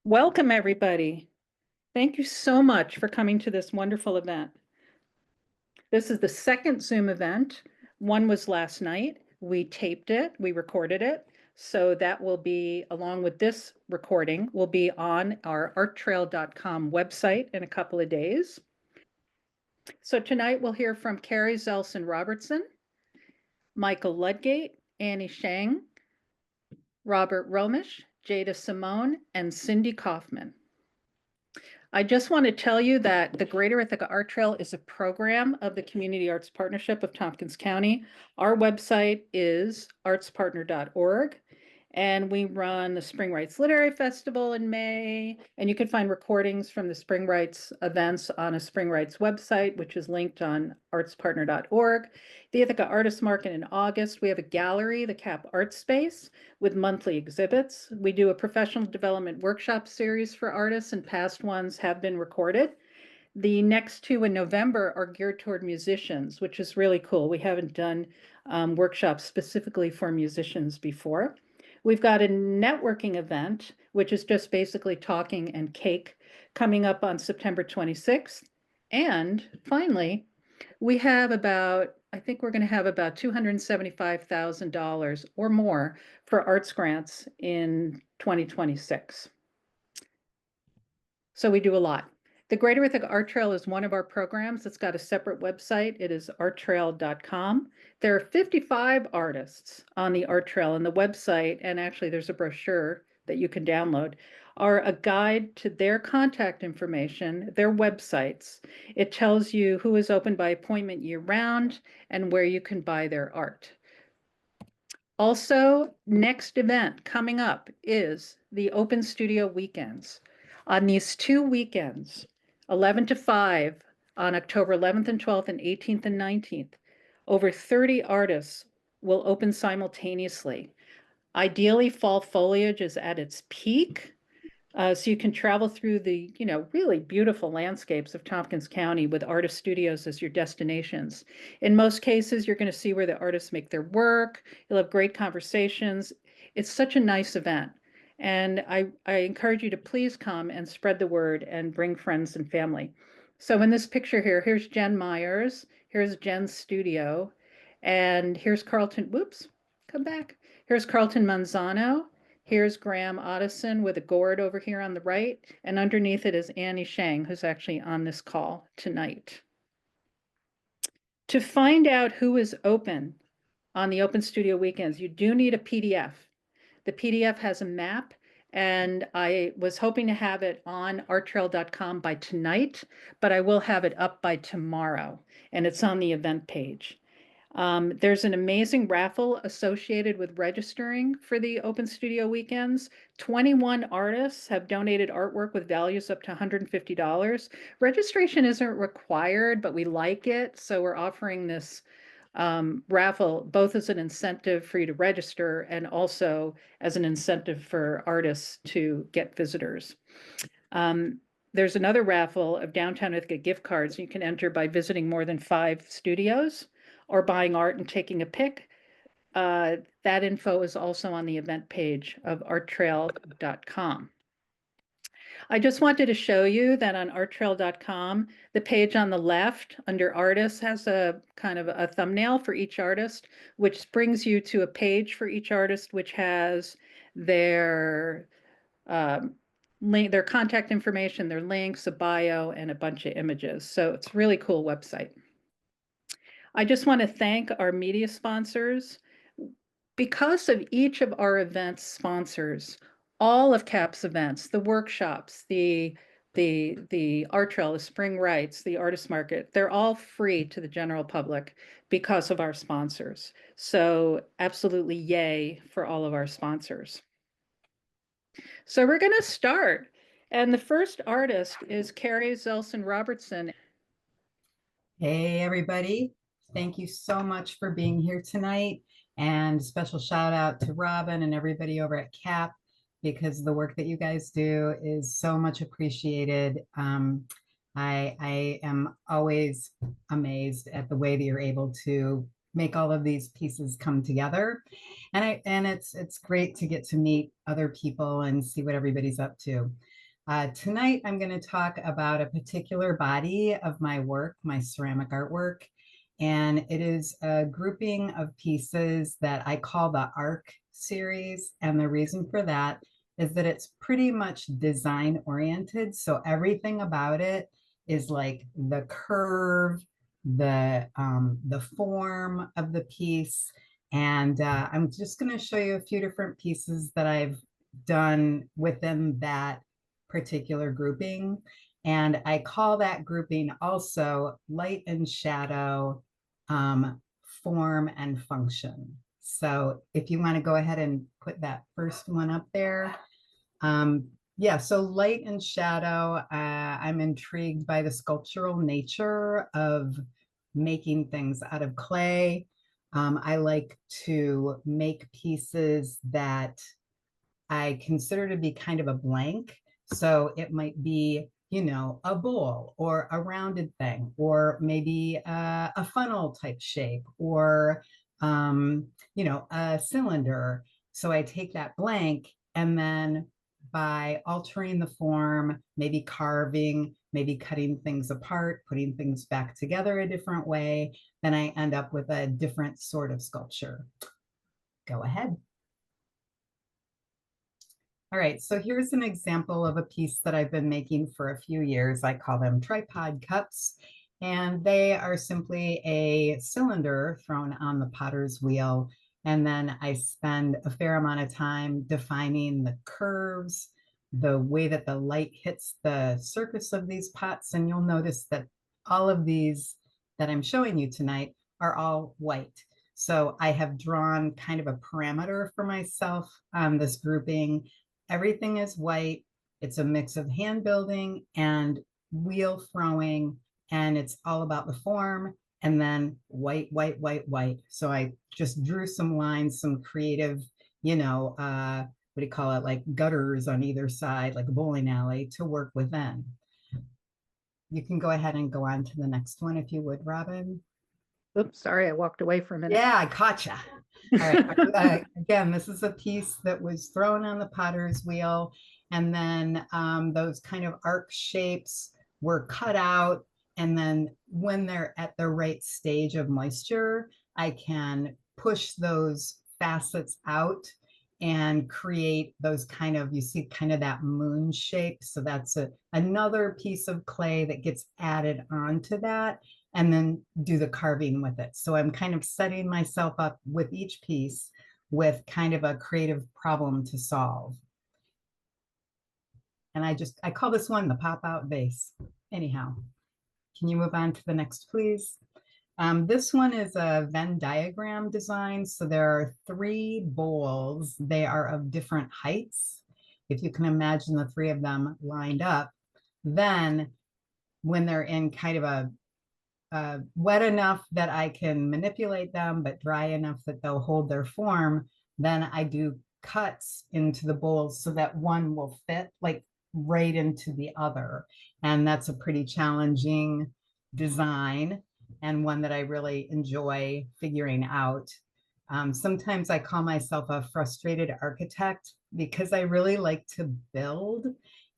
Welcome, everybody. Thank you so much for coming to this wonderful event. This is the second Zoom event. One was last night. We taped it, we recorded it. So that will be, along with this recording, will be on our arttrail.com website in a couple of days. So tonight we'll hear from Kari Zelson Robertson, Michael Ludgate, Annie Sheng, Robert Roemisch, Jada Simone, and Cindy Kaufman. I just want to tell you that the Greater Ithaca Art Trail is a program of the Community Arts Partnership of Tompkins County. Our website is artspartner.org, and we run the Spring Rights Literary Festival in May, and you can find recordings from the Spring Rights events on a Spring Rights website, which is linked on artspartner.org. The Ithaca Artist Market in August, we have a gallery, the Cap Art Space, with monthly exhibits. We do a professional development workshop series for artists, and past ones have been recorded. The next two in November are geared toward musicians, which is really cool. We haven't done workshops specifically for musicians before. We've got a networking event, which is just basically talking and cake, coming up on September 26th. And finally, we have I think we're going to have about $275,000 or more for arts grants in 2026. So we do a lot. The Greater Ithaca Art Trail is one of our programs. It's got a separate website. It is arttrail.com. There are 55 artists on the Art Trail, and the website, and actually there's a brochure that you can download, are a guide to their contact information, their websites. It tells you who is open by appointment year-round and where you can buy their art. Also, next event coming up is the Open Studio Weekends. On these 2 weekends, 11 to 5 on October 11th and 12th and 18th and 19th, over 30 artists will open simultaneously. Ideally, fall foliage is at its peak. So you can travel through the, really beautiful landscapes of Tompkins County with artist studios as your destinations. In most cases, you're going to see where the artists make their work. You'll have great conversations. It's such a nice event. And I encourage you to please come and spread the word and bring friends and family. So in this picture here, here's Jen Myers. Here's Jen's studio. And here's Carlton, whoops, come back. Here's Carlton Manzano. Here's Graham Otteson with a gourd over here on the right. And underneath it is Annie Sheng, who's actually on this call tonight. To find out who is open on the Open Studio Weekends, you do need a PDF. The PDF has a map, and I was hoping to have it on arttrail.com by tonight, but I will have it up by tomorrow, and it's on the event page. There's an amazing raffle associated with registering for the Open Studio Weekends. 21 artists have donated artwork with values up to $150. Registration isn't required, but we like it, so we're offering this raffle both as an incentive for you to register and also as an incentive for artists to get visitors. There's another raffle of Downtown Ithaca gift cards you can enter by visiting more than 5 studios or buying art and taking a pic. That info is also on the event page of arttrail.com. I just wanted to show you that on arttrail.com, the page on the left under artists has a kind of a thumbnail for each artist, which brings you to a page for each artist, which has their their contact information, their links, a bio, and a bunch of images. So it's a really cool website. I just want to thank our media sponsors. Because of each of our events sponsors, all of CAP's events, the workshops, the art trail, the spring rights, the artist market, they're all free to the general public because of our sponsors. So absolutely yay for all of our sponsors. So we're going to start. And the first artist is Kari Zelson Robertson. Hey, everybody. Thank you so much for being here tonight. And special shout out to Robin and everybody over at CAP because the work that you guys do is so much appreciated. I am always amazed at the way that you're able to make all of these pieces come together. And it's great to get to meet other people and see what everybody's up to. Tonight, I'm going to talk about a particular body of my work, my ceramic artwork, and it is a grouping of pieces that I call the ARC series. And the reason for that is that it's pretty much design oriented. So everything about it is like the curve, the form of the piece. And I'm just going to show you a few different pieces that I've done within that particular grouping. And I call that grouping also light and shadow, form and function. So if you want to go ahead and put that first one up there. Yeah, so light and shadow, I'm intrigued by the sculptural nature of making things out of clay. I like to make pieces that I consider to be kind of a blank. So it might be, a bowl or a rounded thing, or maybe a funnel type shape, or, a cylinder. So I take that blank and then by altering the form, maybe carving, maybe cutting things apart, putting things back together a different way, then I end up with a different sort of sculpture. Go ahead. All right, so here's an example of a piece that I've been making for a few years. I call them tripod cups, and they are simply a cylinder thrown on the potter's wheel. And then I spend a fair amount of time defining the curves, the way that the light hits the surface of these pots. And you'll notice that all of these that I'm showing you tonight are all white. So I have drawn kind of a parameter for myself on this grouping. Everything is white. It's a mix of hand building and wheel throwing, and it's all about the form. And then white, white, white, white. So I just drew some lines, some creative, what do you call it? Like gutters on either side, like a bowling alley to work within. You can go ahead and go on to the next one if you would, Robin. Oops, sorry, I walked away for a minute. Yeah, I caught you. All right. Again, this is a piece that was thrown on the potter's wheel. And then those kind of arc shapes were cut out. And then when they're at the right stage of moisture, I can push those facets out and create those kind of, you see kind of that moon shape. So that's another piece of clay that gets added onto that, and then do the carving with it. So I'm kind of setting myself up with each piece with kind of a creative problem to solve. And I call this one the pop out vase. Anyhow, can you move on to the next, please? This one is a Venn diagram design. So there are 3 bowls. They are of different heights. If you can imagine the 3 of them lined up, then when they're in kind of a wet enough that I can manipulate them, but dry enough that they'll hold their form, then I do cuts into the bowls so that one will fit like right into the other. And that's a pretty challenging design and one that I really enjoy figuring out. Sometimes I call myself a frustrated architect because I really like to build,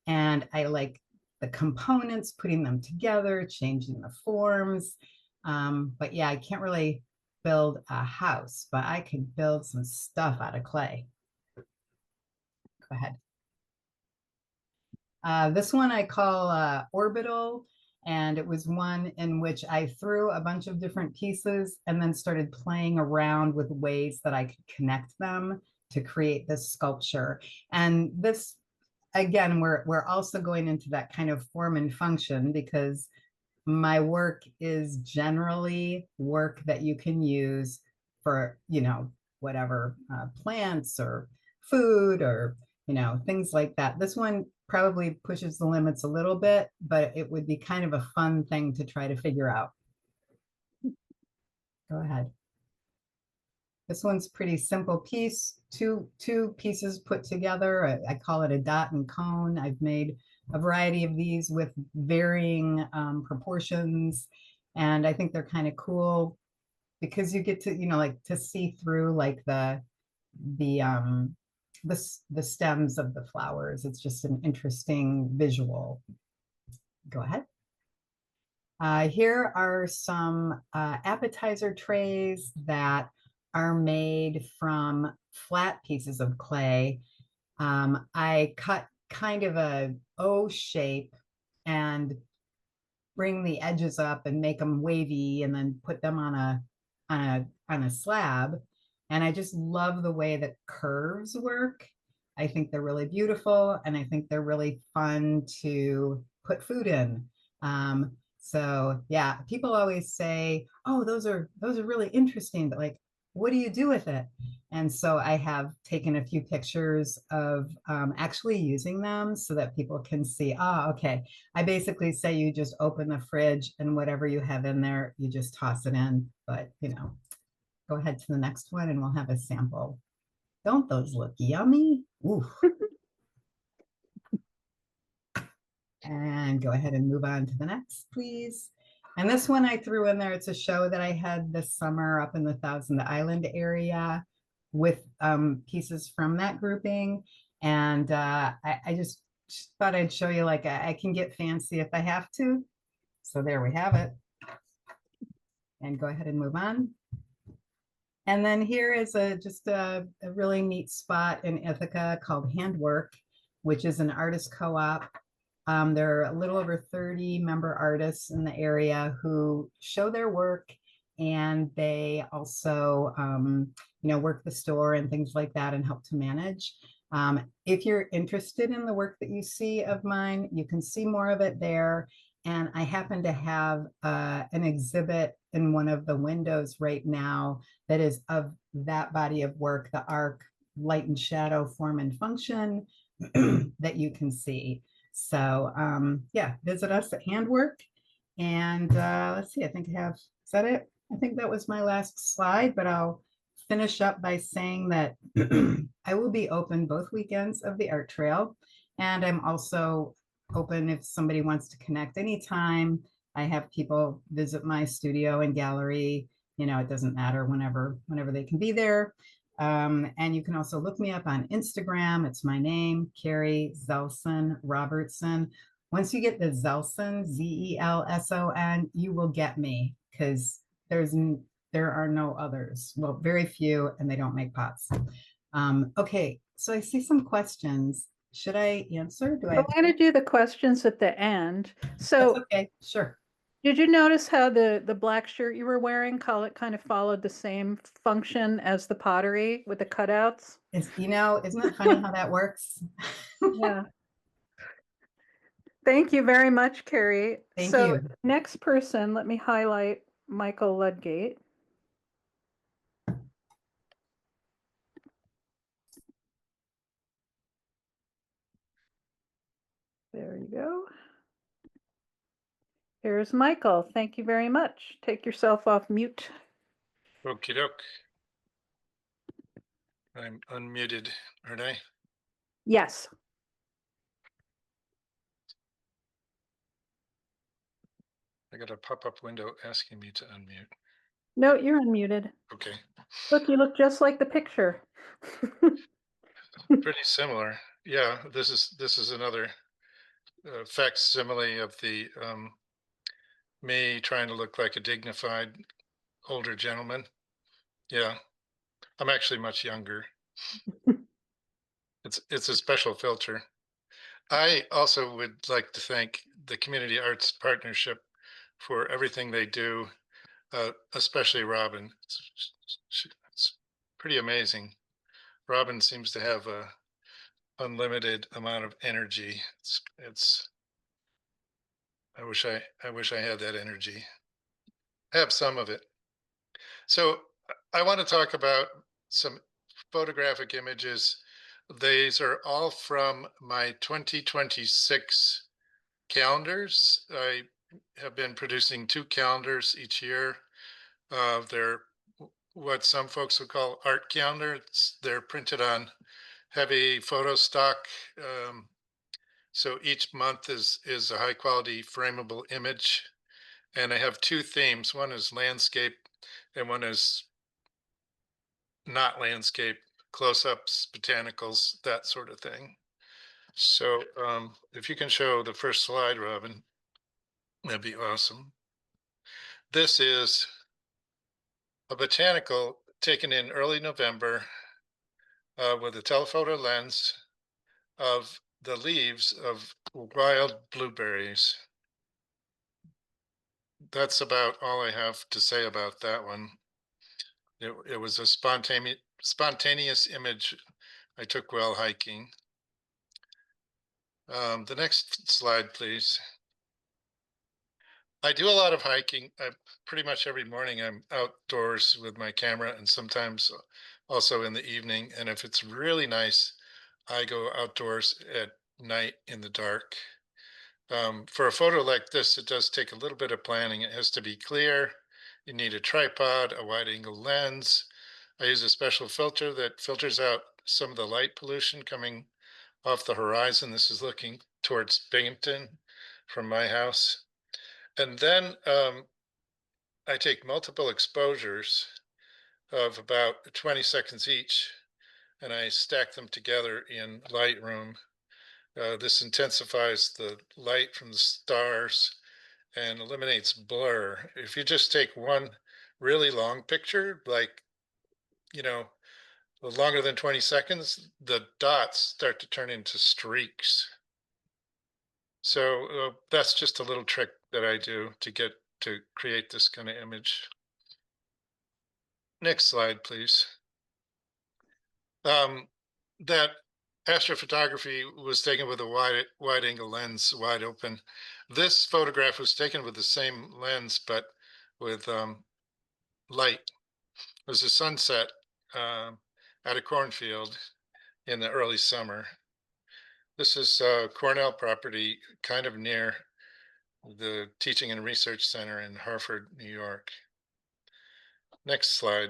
and I like the components, putting them together, changing the forms. But yeah, I can't really build a house, but I can build some stuff out of clay. Go ahead. This one I call Orbital, and it was one in which I threw a bunch of different pieces and then started playing around with ways that I could connect them to create this sculpture. And this, again, we're also going into that kind of form and function because my work is generally work that you can use for, whatever, plants or food or, things like that. This one probably pushes the limits a little bit, but it would be kind of a fun thing to try to figure out. Go ahead. This one's pretty simple piece, two pieces put together. I call it a dot and cone. I've made a variety of these with varying proportions, and I think they're kind of cool because you get to, like to see through like the the stems of the flowers. It's just an interesting visual. Go ahead. Here are some appetizer trays that are made from flat pieces of clay. I cut kind of a O shape and bring the edges up and make them wavy and then put them on a slab. And I just love the way that curves work. I think they're really beautiful and I think they're really fun to put food in. So yeah, people always say, "Oh, those are really interesting," but like, what do you do with it? And so I have taken a few pictures of actually using them so that people can see, ah, okay, I basically say you just open the fridge and whatever you have in there, you just toss it in. But, go ahead to the next one and we'll have a sample. Don't those look yummy? Ooh. And go ahead and move on to the next, please. And this one I threw in there. It's a show that I had this summer up in the Thousand Island area with pieces from that grouping. And I just thought I'd show you, like, I can get fancy if I have to. So there we have it. And go ahead and move on. And then here is just a really neat spot in Ithaca called Handwork, which is an artist co-op. There are a little over 30 member artists in the area who show their work, and they also, work the store and things like that and help to manage. If you're interested in the work that you see of mine, you can see more of it there. And I happen to have an exhibit in one of the windows right now that is of that body of work, the arc, light and shadow, form and function that you can see. So yeah, visit us at Handwork. And let's see, I think I have, is that it? I think that was my last slide, but I'll finish up by saying that I will be open both weekends of the art trail. And I'm also open if somebody wants to connect anytime. I have people visit my studio and gallery. It doesn't matter, whenever they can be there. And you can also look me up on Instagram. It's my name, Kari Zelson Robertson. Once you get the Zelson, Zelson, you will get me, because there are no others. Well, very few, and they don't make pots. Okay, so I see some questions. Should I answer? Do I We're have? going to do the questions at the end. That's So okay. Sure. did you notice how the black shirt you were wearing kind of followed the same function as the pottery with the cutouts? Isn't it funny how that works? Yeah. Thank you very much, Carrie. Thank So you. next person, let me highlight Michael Ludgate. There you go. Here's Michael. Thank you very much. Take yourself off mute. Okie doke. I'm unmuted, aren't I? Yes. I got a pop-up window asking me to unmute. No, you're unmuted. Okay, Look, you look just like the picture. pretty similar. Yeah, this is another facsimile of the me trying to look like a dignified older gentleman. Yeah, I'm actually much younger. It's a special filter. I also would like to thank the Community Arts Partnership for everything they do, especially Robin. It's pretty amazing. Robin seems to have a unlimited amount of energy. It's I wish I had that energy. I have some of it. So I want to talk about some photographic images. These are all from my 2026 calendars. I have been producing 2 calendars each year. They're what some folks would call art calendars. They're printed on heavy photo stock. So each month is a high quality frameable image. And I have 2 themes. One is landscape and one is not landscape. close-ups, botanicals, that sort of thing. So if you can show the first slide, Robin, that'd be awesome. This is a botanical taken in early November with a telephoto lens of the leaves of wild blueberries. That's about all I have to say about that one. It was a spontaneous image I took while hiking. The next slide, please. I do a lot of hiking. Pretty much every morning I'm outdoors with my camera and sometimes also in the evening. And if it's really nice, I go outdoors at night in the dark. For a photo like this, it does take a little bit of planning. It has to be clear. You need a tripod, a wide angle lens. I use a special filter that filters out some of the light pollution coming off the horizon. This is looking towards Binghamton from my house. And then I take multiple exposures of about 20 seconds each, and I stack them together in Lightroom. This intensifies the light from the stars and eliminates blur. If you just take one really long picture, like, you know, longer than 20 seconds, the dots start to turn into streaks. So that's just a little trick that I do to create this kind of image. Next slide, please. That astrophotography was taken with a wide angle lens, wide open. This photograph was taken with the same lens, but with light. It was a sunset at a cornfield in the early summer. This is Cornell property, kind of near the Teaching and Research Center in Hartford, New York. Next slide.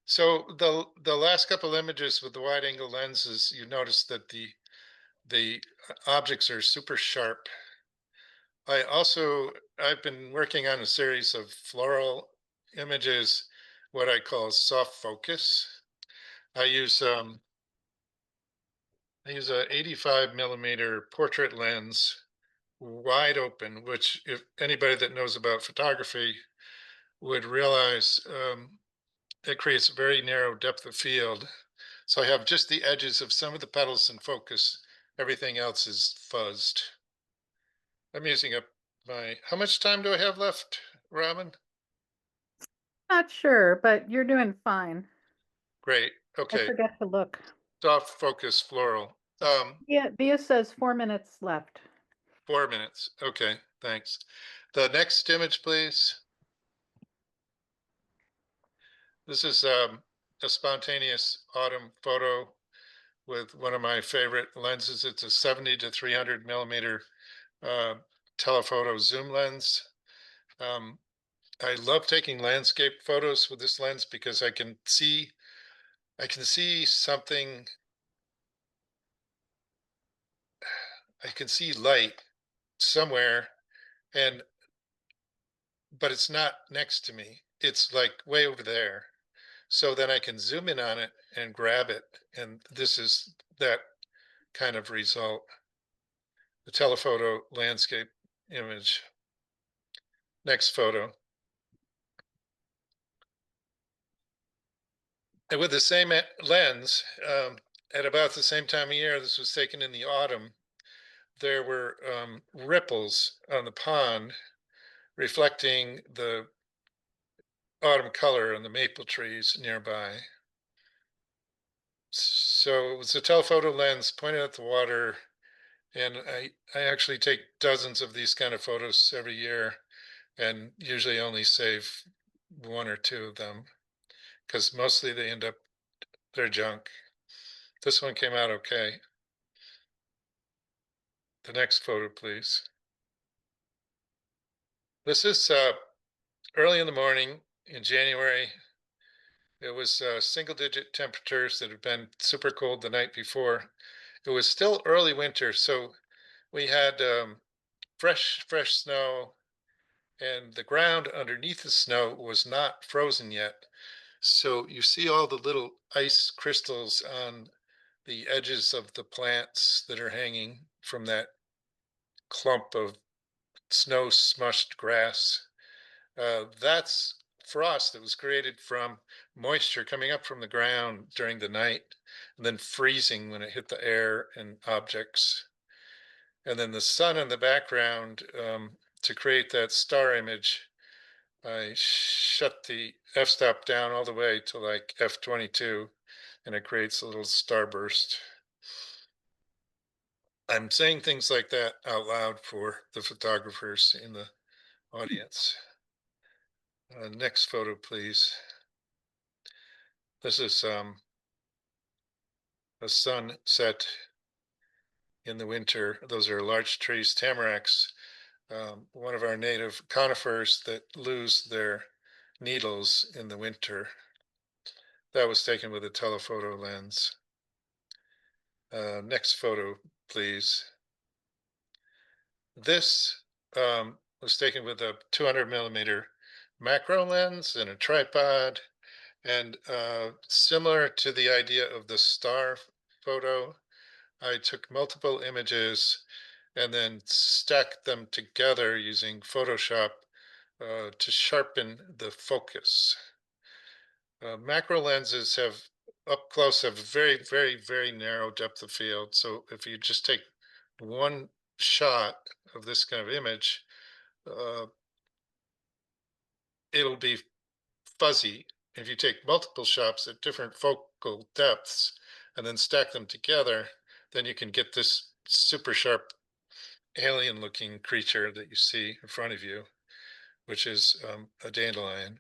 So the last couple images with the wide angle lenses, you notice that the objects are super sharp. I've been working on a series of floral images, what I call soft focus. I use a 85 millimeter portrait lens, wide open, which if anybody that knows about photography would realize it creates a very narrow depth of field. So I have just the edges of some of the petals in focus. Everything else is fuzzed. I'm using up how much time do I have left, Robin? Not sure, but you're doing fine. Great. I Okay. forget to look. Soft focus floral. Yeah, Bia says 4 minutes left. 4 minutes. Okay. Thanks. The next image, please. This is a spontaneous autumn photo with one of my favorite lenses. It's a 70 to 300 millimeter telephoto zoom lens. I love taking landscape photos with this lens because I can see something. I can see light somewhere, and but it's not next to me. It's like way over there. So then I can zoom in on it and grab it, and this is that kind of result. The telephoto landscape image. Next photo. And with the same lens, at about the same time of year, this was taken in the autumn, there were ripples on the pond reflecting the autumn color on the maple trees nearby. So it was a telephoto lens pointed at the water, and I actually take dozens of these kind of photos every year and usually only save one or two of them because mostly they're junk. This one came out okay. The next photo, please. This is early in the morning in January. It was single digit temperatures that had been super cold the night before. It was still early winter, so we had fresh snow, and the ground underneath the snow was not frozen yet. So you see all the little ice crystals on the edges of the plants that are hanging from that clump of snow smushed grass. That's frost that was created from moisture coming up from the ground during the night and then freezing when it hit the air and objects. And then the sun in the background, to create that star image, I shut the f-stop down all the way to like f22, and it creates a little starburst. I'm saying things like that out loud for the photographers in the audience. Next photo, please. This is a sunset in the winter. Those are large trees, tamaracks, one of our native conifers that lose their needles in the winter. That was taken with a telephoto lens. Next photo, please. This was taken with a 200 millimeter macro lens and a tripod. And similar to the idea of the star photo, I took multiple images and then stacked them together using Photoshop to sharpen the focus. Macro lenses have up close have very, very, very narrow depth of field. So if you just take one shot of this kind of image, uh, it'll be fuzzy. If you take multiple shots at different focal depths and then stack them together, then you can get this super sharp alien looking creature that you see in front of you, which is a dandelion.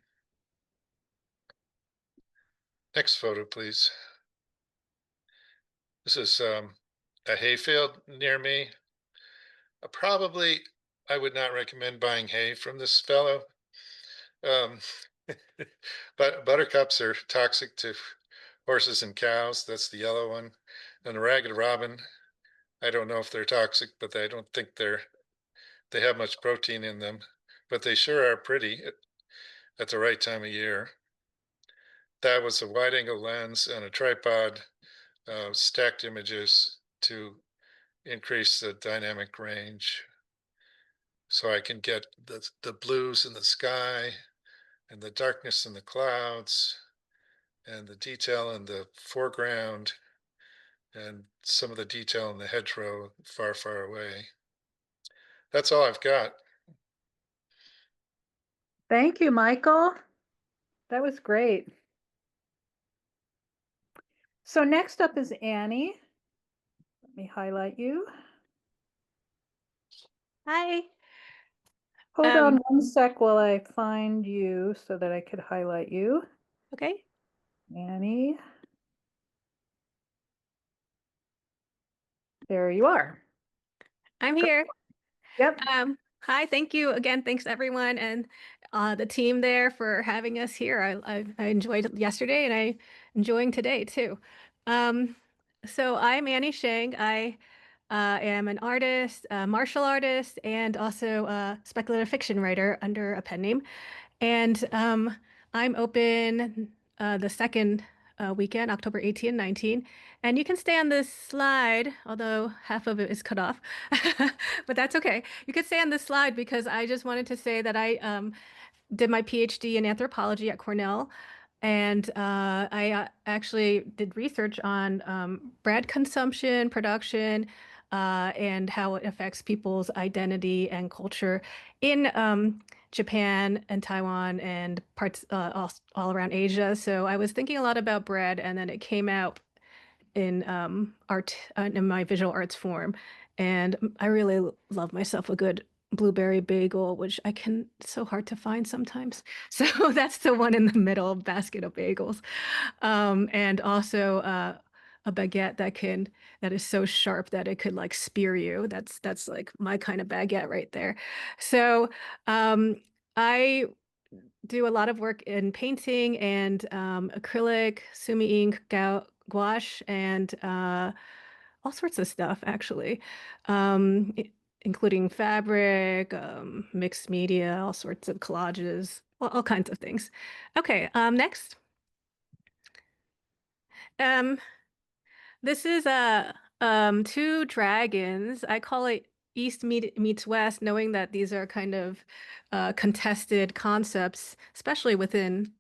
Next photo, please. This is a hayfield near me. Probably, I would not recommend buying hay from this fellow. Um, but buttercups are toxic to horses and cows. That's the yellow one. And the ragged robin, I don't know if they're toxic, but I don't think they have much protein in them. But they sure are pretty at the right time of year. That was a wide angle lens and a tripod, stacked images to increase the dynamic range. So I can get the blues in the sky and the darkness in the clouds and the detail in the foreground and some of the detail in the hedgerow far, far away. That's all I've got. Thank you, Michael. That was great. So next up is Annie. Let me highlight you. Hi. Hold on one sec while I find you so that I could highlight you. Okay. Annie. There you are. I'm here. Yep. Hi, thank you again. Thanks everyone and the team there for having us here. I enjoyed yesterday and I enjoying today too. So I'm Annie Sheng. I am an artist, a martial artist, and also a speculative fiction writer under a pen name. And I'm open the second weekend, October 18 and 19. And you can stay on this slide, although half of it is cut off. But that's okay. You could stay on this slide because I just wanted to say that I did my PhD in anthropology at Cornell. And I actually did research on bread consumption, production, and how it affects people's identity and culture in Japan and Taiwan and parts all around Asia. So I was thinking a lot about bread, and then it came out in art, in my visual arts form. And I really love myself a good blueberry bagel, which it's so hard to find sometimes. So that's the one in the middle basket of bagels. And also a baguette that is so sharp that it could like spear you. That's like my kind of baguette right there. So I do a lot of work in painting and acrylic, sumi ink, gouache, and all sorts of stuff, actually, including fabric, mixed media, all sorts of collages, all kinds of things. Okay, next. Um, this is two dragons. I call it meets West, knowing that these are kind of contested concepts, especially within,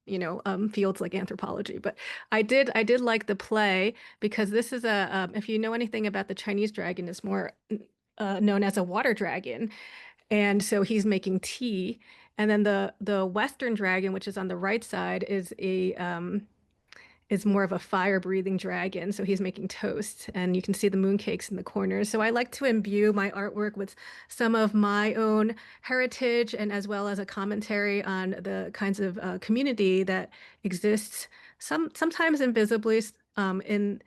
fields like anthropology. But I did like the play because this is if you know anything about the Chinese dragon, it's more known as a water dragon. And so he's making tea. And then the Western dragon, which is on the right side, is more of a fire-breathing dragon. So he's making toast, and you can see the mooncakes in the corners. So I like to imbue my artwork with some of my own heritage, and as well as a commentary on the kinds of community that exists, sometimes invisibly, in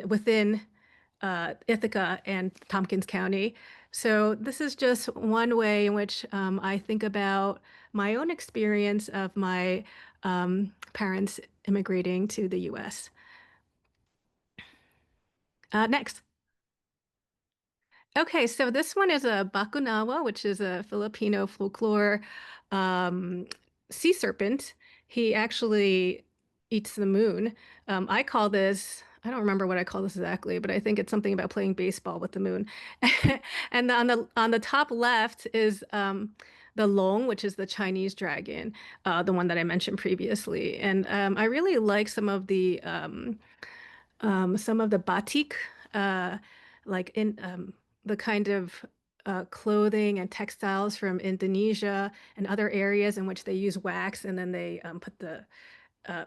within Ithaca and Tompkins County. So this is just one way in which I think about my own experience of my parents immigrating to the US. Next. Okay, so this one is a Bakunawa, which is a Filipino folklore um, sea serpent. He actually eats the moon. I call this, I don't remember what I call this exactly, but I think it's something about playing baseball with the moon. And on the top left is the Long, which is the Chinese dragon, the one that I mentioned previously. And I really like some of the batik, uh, like in the kind of clothing and textiles from Indonesia and other areas in which they use wax, and then they put uh,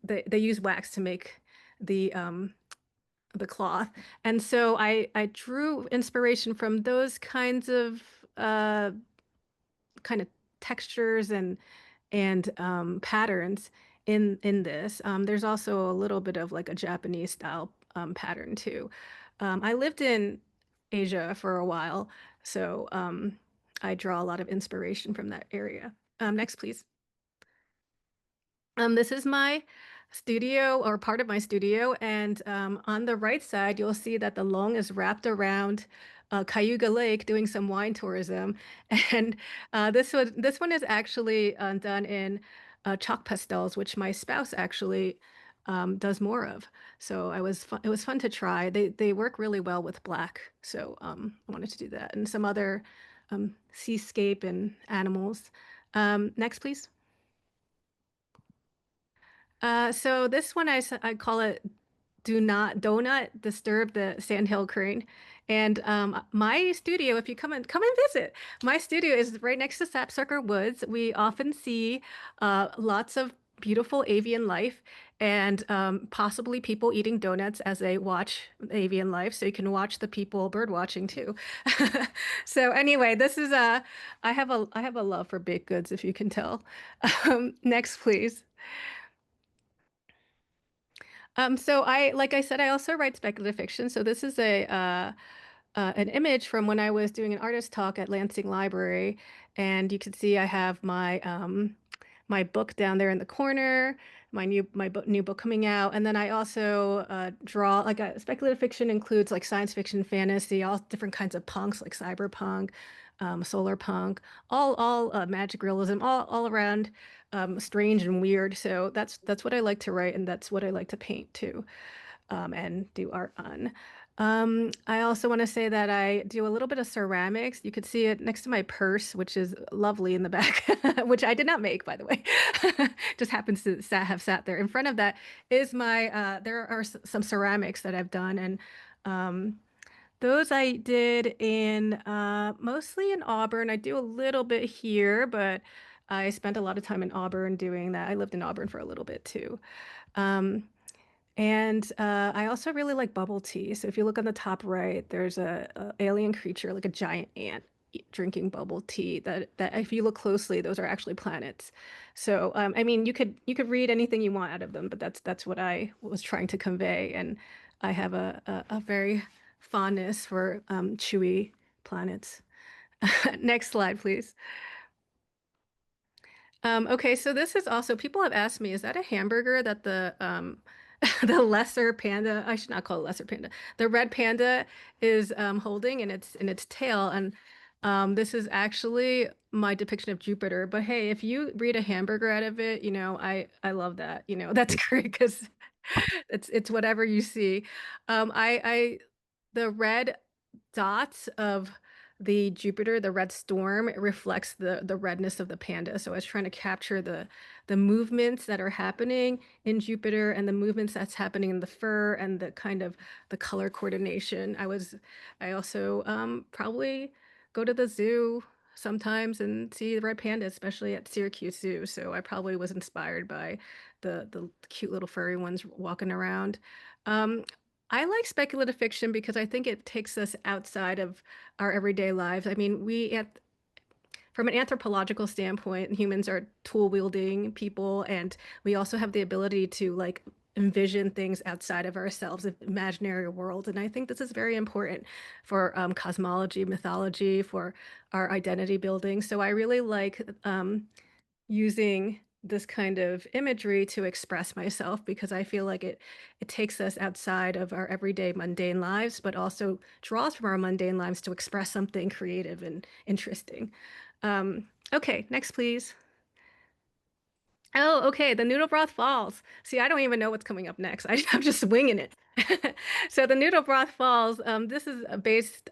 they use wax to make the um, the cloth. And so I drew inspiration from those kinds of kind of textures and patterns in this. There's also a little bit of like a Japanese style pattern too. I lived in Asia for a while, so I draw a lot of inspiration from that area. Next, please. This is my studio, or part of my studio, and on the right side, you'll see that the Long is wrapped around Cayuga Lake doing some wine tourism. And this one is actually done in chalk pastels, which my spouse actually does more of. So it was fun to try. They work really well with black, so I wanted to do that, and some other seascape and animals. Next, please. So this one I call it "Do not disturb the sandhill crane." And my studio, if you come and visit, my studio is right next to Sapsucker Woods. We often see lots of beautiful avian life, and possibly people eating donuts as they watch avian life. So you can watch the people bird watching too. So anyway, this is I have a love for baked goods, if you can tell. Next, please. So like I said, I also write speculative fiction. So this is an image from when I was doing an artist talk at Lansing Library, and you can see I have my book down there in the corner, new book coming out, and then I also draw like speculative fiction includes like science fiction, fantasy, all different kinds of punks like cyberpunk, solar punk, all magic realism, all around strange and weird. So that's what I like to write, and that's what I like to paint too, and do art on. I also want to say that I do a little bit of ceramics. You could see it next to my purse, which is lovely in the back, which I did not make, by the way. Just happens to have sat there. In front of that is there are some ceramics that I've done, and um, those I did in mostly in Auburn. I do a little bit here, but I spent a lot of time in Auburn doing that. I lived in Auburn for a little bit too. Um, and I also really like bubble tea. So if you look on the top right, there's a alien creature, like a giant ant, drinking bubble tea. That if you look closely, those are actually planets. So I mean, you could read anything you want out of them, but that's what I was trying to convey. And I have a very fondness for chewy planets. Next slide, please. Okay, so this is also, people have asked me, is that a hamburger that the the lesser panda, I should not call it lesser panda, the red panda is holding in its tail, and this is actually my depiction of Jupiter. But hey, if you read a hamburger out of it, I love that. That's great because It's whatever you see. The red dots of the Jupiter, the red storm, it reflects the redness of the panda. So I was trying to capture the movements that are happening in Jupiter and the movements that's happening in the fur and the kind of the color coordination. I also probably go to the zoo sometimes and see the red panda, especially at Syracuse Zoo. So I probably was inspired by the cute little furry ones walking around. Um, I like speculative fiction because I think it takes us outside of our everyday lives. I mean, from an anthropological standpoint, humans are tool wielding people, and we also have the ability to like envision things outside of ourselves, imaginary worlds. And I think this is very important for cosmology, mythology, for our identity building. So I really like using this kind of imagery to express myself because I feel like it takes us outside of our everyday mundane lives, but also draws from our mundane lives to express something creative and interesting. Okay, next, please. Oh, okay. The noodle broth falls. See, I don't even know what's coming up next. I'm just winging it. So the noodle broth falls. This is based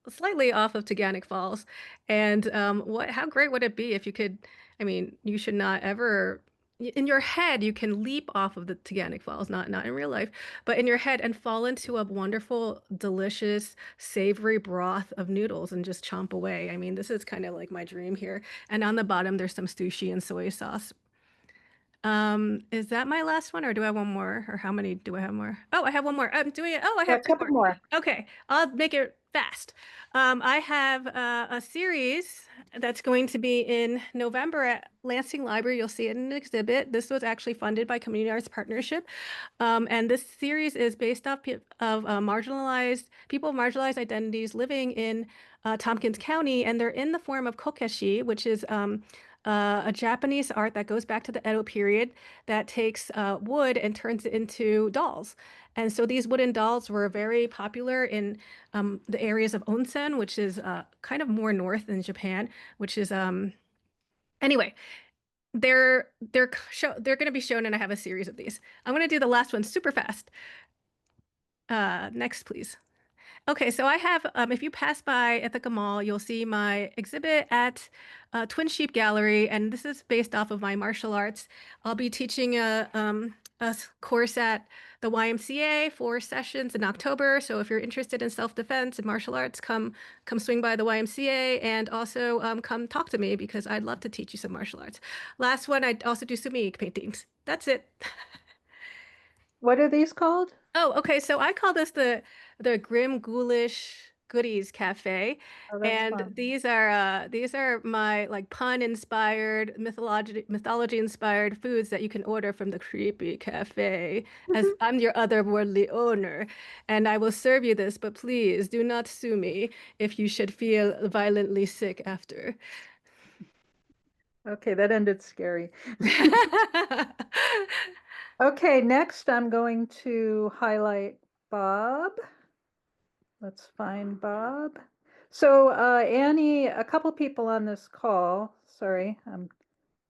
slightly off of Taganic Falls, and how great would it be if you could? I mean, you should not ever. In your head, you can leap off of the Taganic Falls, not in real life, but in your head, and fall into a wonderful, delicious, savory broth of noodles and just chomp away. I mean, this is kind of like my dream here. And on the bottom, there's some sushi and soy sauce. Is that my last one or do I have one more? Or how many do I have more? Oh, I have one more. I'm doing it. Oh, I Yeah, have a two couple more. more. Okay, I'll make it fast. I have a series that's going to be in November at Lansing Library. You'll see it in an exhibit. This was actually funded by Community Arts Partnership. And this series is based off of marginalized people, marginalized identities living in Tompkins County, and they're in the form of kokeshi, which is a Japanese art that goes back to the Edo period that takes wood and turns it into dolls. And so these wooden dolls were very popular in the areas of onsen, which is kind of more north in Japan, which is anyway, they're going to be shown, and I have a series of these. I'm going to do the last one super fast. Next, please. Okay, so I have, if you pass by Ithaca Mall, you'll see my exhibit at Twin Sheep Gallery, and this is based off of my martial arts. I'll be teaching course at the YMCA, 4 sessions in October. So if you're interested in self-defense and martial arts, come swing by the YMCA, and also come talk to me because I'd love to teach you some martial arts. Last one, I also do sumi paintings. That's it. What are these called? Oh, okay. So I call this the Grim Ghoulish Goodies Cafe, Oh, that's and fun. these are my like pun inspired mythology inspired foods that you can order from the Creepy Cafe. As I'm your otherworldly owner, and I will serve you this, but please do not sue me if you should feel violently sick after. Okay, that ended scary. Okay, next I'm going to highlight Bob. Let's find Bob. So Annie, a couple people on this call, sorry, I'm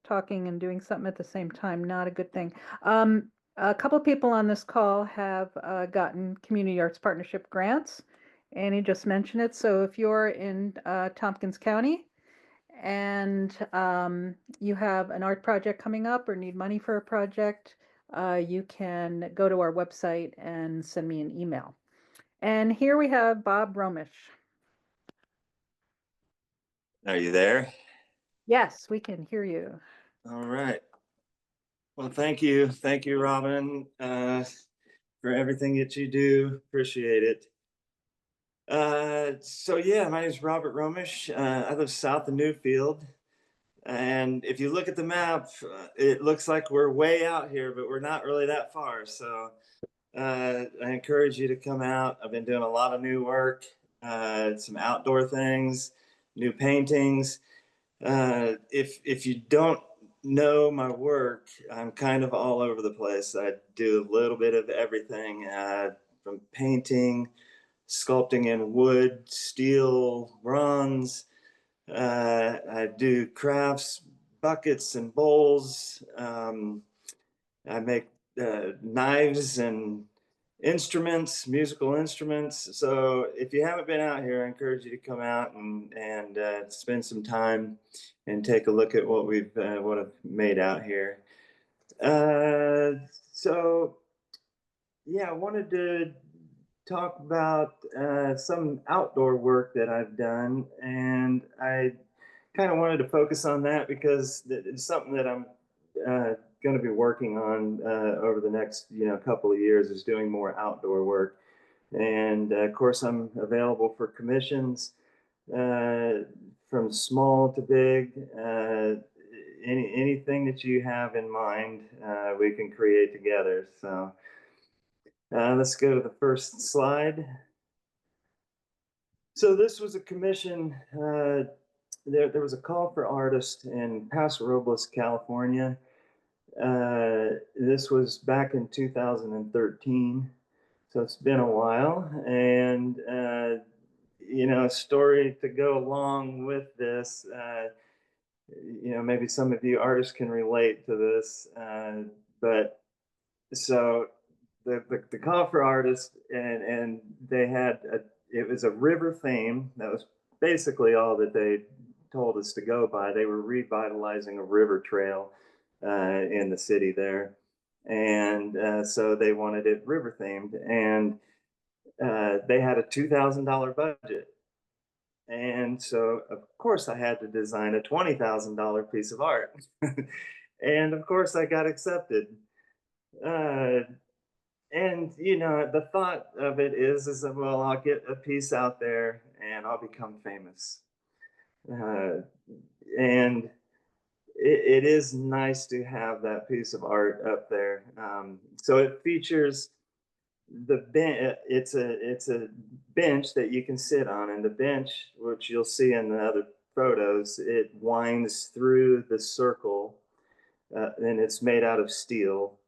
talking and doing something at the same time, not a good thing. A couple people on this call have gotten Community Arts Partnership grants. Annie just mentioned it. So if you're in Tompkins County and you have an art project coming up or need money for a project, you can go to our website and send me an email. And here we have Bob Roemisch. Are you there? Yes, we can hear you. All right. Well, thank you. Thank you, Robin, for everything that you do. Appreciate it. So yeah, my name is Robert Roemisch. I live south of Newfield. And if you look at the map, it looks like we're way out here, but we're not really that far. So I encourage you to come out. I've been doing a lot of new work, some outdoor things, new paintings. If you don't know my work, I'm kind of all over the place. I do a little bit of everything, from painting, sculpting in wood, steel, bronze. I do crafts, buckets and bowls. I make knives and instruments, musical instruments. So if you haven't been out here, I encourage you to come out and spend some time and take a look at what I've made out here. So yeah, I wanted to talk about some outdoor work that I've done, and I kind of wanted to focus on that because it's something that I'm going to be working on over the next couple of years, is doing more outdoor work. And of course, I'm available for commissions from small to big. Anything that you have in mind, we can create together. So let's go to the first slide. So this was a commission. There was a call for artists in Paso Robles, California. This was back in 2013. So it's been a while. And, a story to go along with this. Maybe some of you artists can relate to this. But so the call for artists, and they had it was a river theme. That was basically all that they told us to go by. They were revitalizing a river trail in the city there, and so they wanted it river themed, and they had a $2,000 budget. And so, of course, I had to design a $20,000 piece of art. And of course, I got accepted. And the thought of it is that, well, I'll get a piece out there and I'll become famous. And it is nice to have that piece of art up there. So it features it's a bench that you can sit on, and the bench, which you'll see in the other photos, it winds through the circle, and it's made out of steel.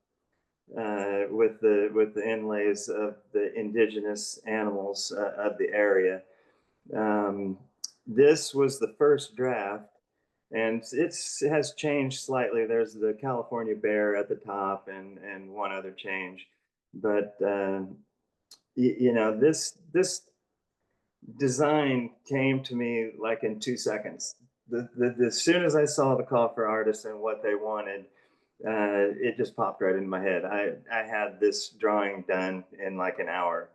With the inlays of the indigenous animals of the area. This was the first draft, and it has changed slightly. There's the California bear at the top, and one other change, but this design came to me like in 2 seconds. As soon as I saw the call for artists and what they wanted, it just popped right into my head. I had this drawing done in like an hour,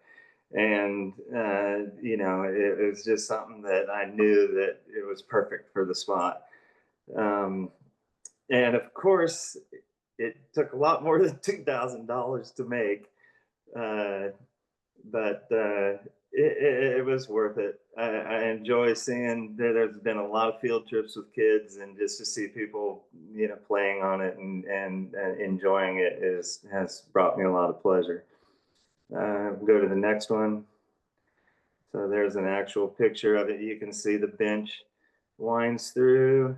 and it was just something that I knew that it was perfect for the spot. And of course, it took a lot more than $2,000 to make, but it was worth it. I enjoy seeing there's been a lot of field trips with kids, and just to see people, playing on it and enjoying it has brought me a lot of pleasure. Go to the next one. So there's an actual picture of it. You can see the bench winds through,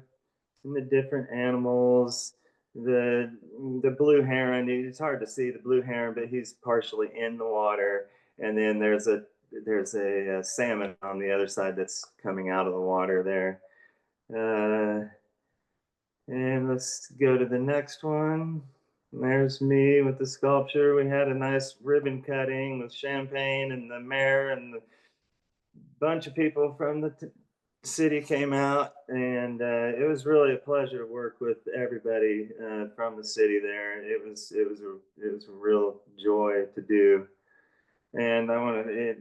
and the different animals. The blue heron, it's hard to see the blue heron, but he's partially in the water. And then there's a salmon on the other side that's coming out of the water there. And let's go to the next one. There's me with the sculpture. We had a nice ribbon cutting with champagne, and the mayor and the bunch of people from the city came out, and it was really a pleasure to work with everybody from the city there. It was a real joy to do. And I want to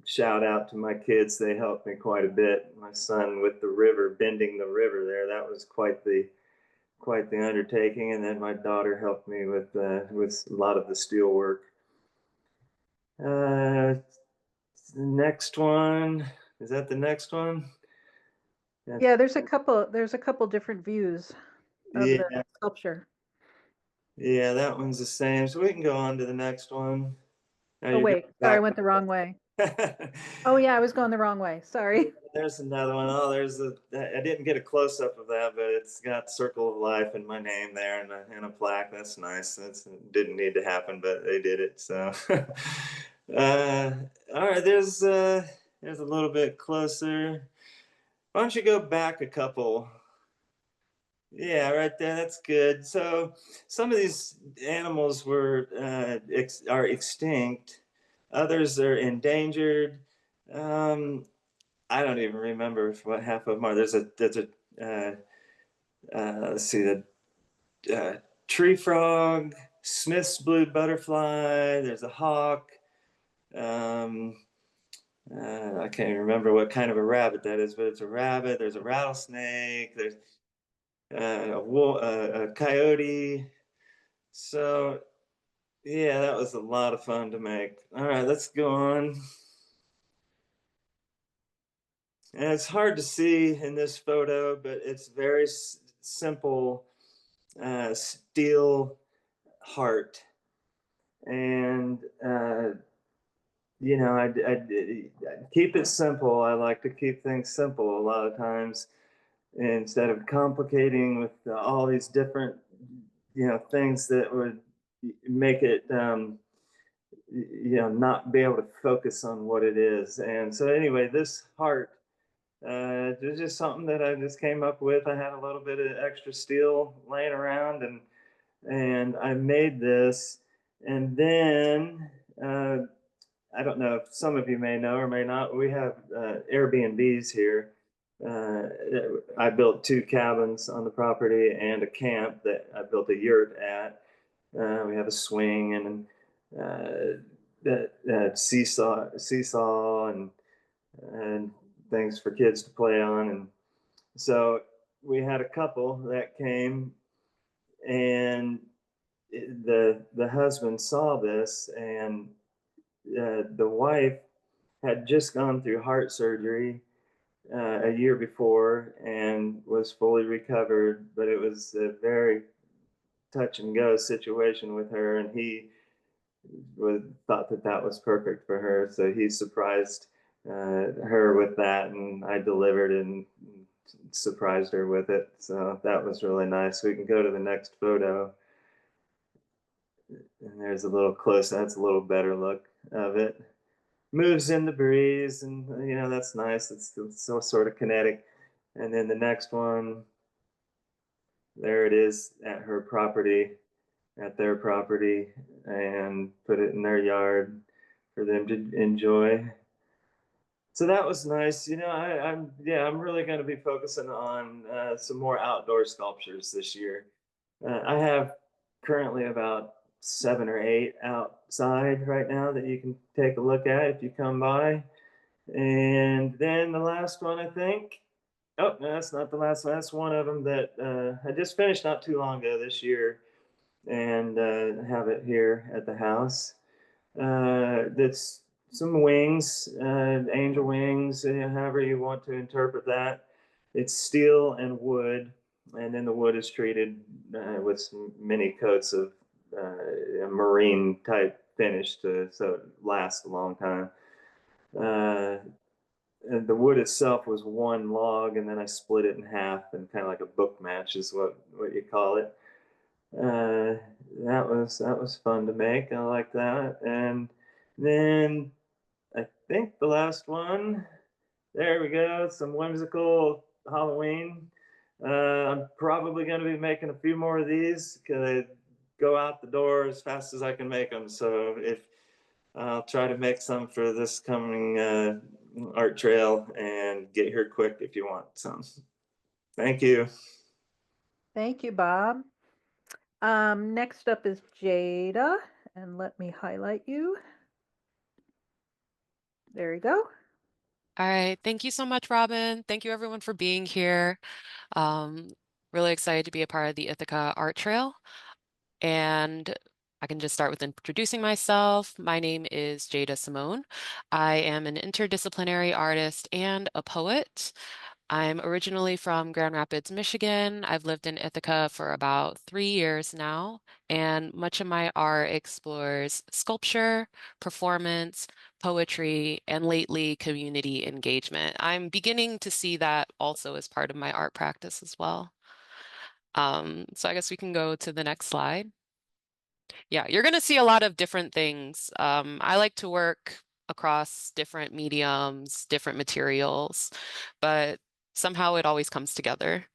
shout out to my kids. They helped me quite a bit. My son with the river, bending the river there, that was quite the undertaking. And then my daughter helped me with a lot of the steel work. The next one, is that the next one? Yeah, there's a couple different views of the sculpture. Yeah, that one's the same. So we can go on to the next one. Oh, wait, sorry, I went the wrong way. Oh yeah, I was going the wrong way. Sorry. There's another one. Oh, I didn't get a close up of that, but it's got Circle of Life and my name there, and a plaque. That's nice. Didn't need to happen, but they did it. So, all right, there's a little bit closer. Why don't you go back a couple? Yeah, right there. That's good. So some of these animals are extinct. Others are endangered. Um, I don't even remember what half of them are. There's a uh, let's see, the tree frog, Smith's blue butterfly. There's a hawk. Um, I can't even remember what kind of a rabbit that is, but it's a rabbit. There's a rattlesnake. There's a coyote. So yeah, that was a lot of fun to make. All right, let's go on. And it's hard to see in this photo, but it's very simple steel heart. And I keep it simple. I like to keep things simple a lot of times instead of complicating with all these different, things that would make it, not be able to focus on what it is. And so, anyway, this heart, it's just something that I just came up with. I had a little bit of extra steel laying around, and I made this. And then I don't know if some of you may know or may not. We have Airbnbs here. I built 2 cabins on the property and a camp that I built a yurt at. We have a swing and that seesaw and things for kids to play on. And so we had a couple that came, and the husband saw this, and the wife had just gone through heart surgery a year before and was fully recovered, but it was a very touch and go situation with her, and he thought that that was perfect for her, so he surprised her with that, and I delivered and surprised her with it. So that was really nice. We can go to the next photo, and there's a little close. That's a little better look of it. Moves in the breeze, and that's nice. It's so sort of kinetic. And then the next one, there it is at her property, at their property, and put it in their yard for them to enjoy. So that was nice. I'm really going to be focusing on some more outdoor sculptures this year. I have currently about 7 or 8 outside right now that you can take a look at if you come by. And then the last one, I think. Oh, no, that's not the last one. That's one of them that I just finished not too long ago this year, and have it here at the house. That's some wings, angel wings, however you want to interpret that. It's steel and wood, and then the wood is treated with some many coats of a marine type finish so it lasts a long time. And the wood itself was one log, and then I split it in half, and kind of like a book match is what you call it. That was fun to make. I like that. And then I think the last one. There we go. Some whimsical Halloween. I'm probably going to be making a few more of these because I go out the door as fast as I can make them. So if I'll try to make some for this coming art trail and get here quick if you want some. Thank you. Thank you, Bob. Next up is Jada, and let me highlight you. There you go. All right. Thank you so much, Robin. Thank you everyone for being here. Um, really excited to be a part of the Ithaca Art Trail. And I can just start with introducing myself. My name is Jada Simone. I am an interdisciplinary artist and a poet. I'm originally from Grand Rapids, Michigan. I've lived in Ithaca for about 3 years now, and much of my art explores sculpture, performance, poetry, and lately community engagement. I'm beginning to see that also as part of my art practice as well. So I guess we can go to the next slide. Yeah, you're going to see a lot of different things. I like to work across different mediums, different materials, but somehow it always comes together.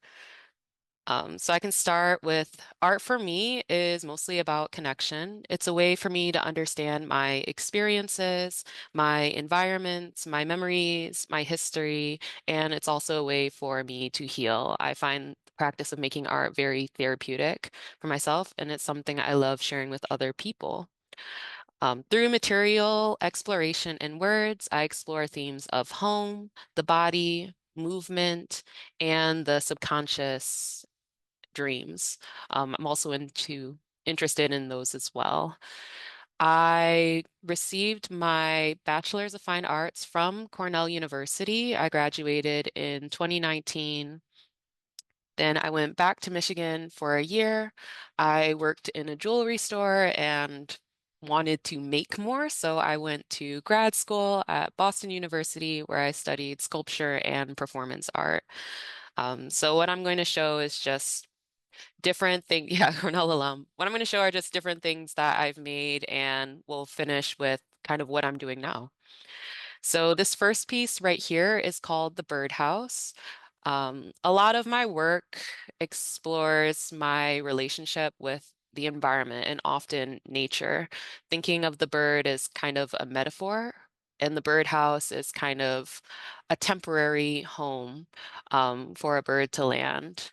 So I can start with art for me is mostly about connection. It's a way for me to understand my experiences, my environments, my memories, my history, and it's also a way for me to heal. I find the practice of making art very therapeutic for myself, and it's something I love sharing with other people. Through material exploration and words, I explore themes of home, the body, movement, and the subconscious dreams. I'm also interested in those as well. I received my Bachelor's of Fine Arts from Cornell University. I graduated in 2019. Then I went back to Michigan for a year. I worked in a jewelry store and wanted to make more, so I went to grad school at Boston University where I studied sculpture and performance art. So what I'm going to show is just different things. Yeah, Cornell alum. What I'm going to show are just different things that I've made, and we'll finish with kind of what I'm doing now. So this first piece right here is called The Birdhouse. A lot of my work explores my relationship with the environment and often nature, thinking of the bird as kind of a metaphor, and the birdhouse is kind of a temporary home for a bird to land.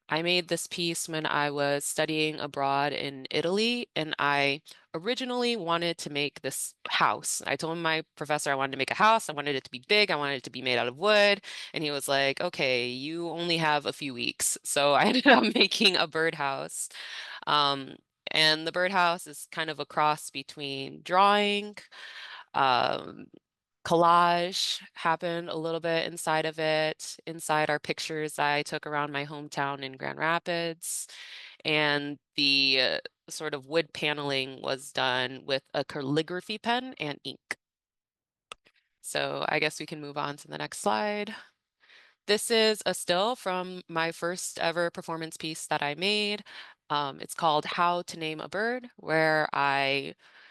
I made this piece when I was studying abroad in Italy, and I originally wanted to make this house. I told my professor I wanted to make a house. I wanted it to be big. I wanted it to be made out of wood. And he was like, okay, you only have a few weeks. So I ended up making a birdhouse. Um, and the birdhouse is kind of a cross between drawing, um, collage happened a little bit inside of it, inside our pictures I took around my hometown in Grand Rapids. And the sort of wood paneling was done with a calligraphy pen and ink. So I guess we can move on to the next slide. This is a still from my first ever performance piece that I made. It's called How to Name a Bird, where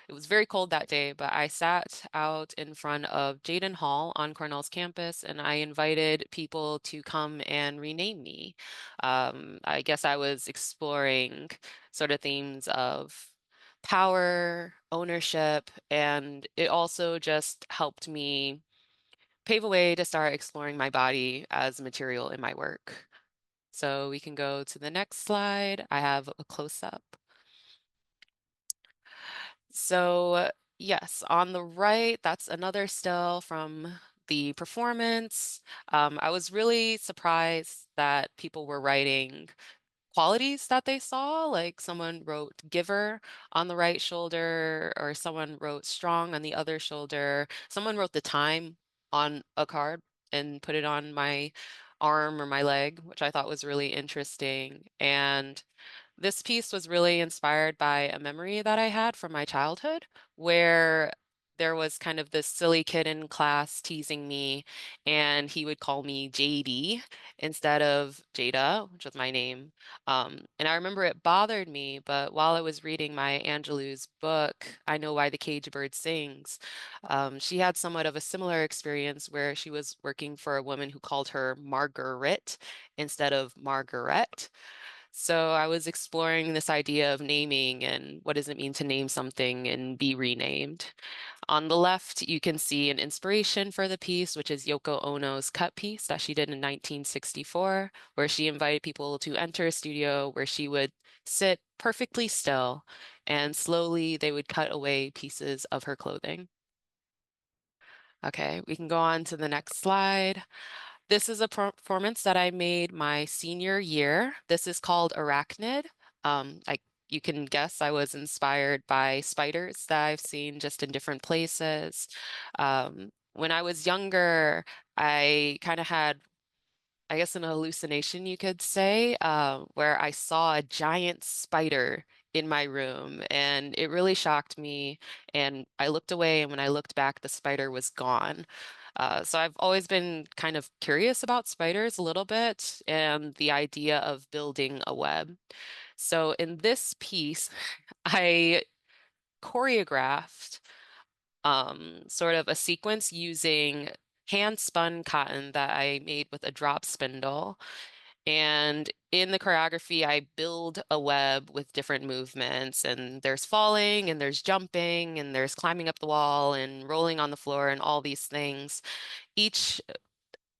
it was very cold that day, but I sat out in front of Jaden Hall on Cornell's campus and I invited people to come and rename me. I guess I was exploring sort of themes of power, ownership, and it also just helped me pave a way to start exploring my body as material in my work. So we can go to the next slide. I have a close-up. So yes, on the right, that's another still from the performance. I was really surprised that people were writing qualities that they saw, like someone wrote giver on the right shoulder, or someone wrote strong on the other shoulder. Someone wrote the time on a card and put it on my arm or my leg, which I thought was really interesting. And this piece was really inspired by a memory that I had from my childhood where there was kind of this silly kid in class teasing me, and he would call me JD instead of Jada, which was my name. And I remember it bothered me, but while I was reading Maya Angelou's book, I Know Why the Caged Bird Sings, she had somewhat of a similar experience where she was working for a woman who called her Margaret instead of Margaret. So I was exploring this idea of naming and what does it mean to name something and be renamed. On the left, you can see an inspiration for the piece, which is Yoko Ono's cut piece that she did in 1964, where she invited people to enter a studio where she would sit perfectly still and slowly they would cut away pieces of her clothing. Okay, we can go on to the next slide. This is a performance that I made my senior year. This is called Arachnid. You can guess I was inspired by spiders that I've seen just in different places. When I was younger, I kind of had, I guess, an hallucination, you could say, where I saw a giant spider in my room, and it really shocked me. And I looked away, and when I looked back, the spider was gone. So I've always been kind of curious about spiders a little bit and the idea of building a web. So in this piece, I choreographed sort of a sequence using hand spun cotton that I made with a drop spindle. And in the choreography, I build a web with different movements, and there's falling, and there's jumping, and there's climbing up the wall, and rolling on the floor, and all these things. Each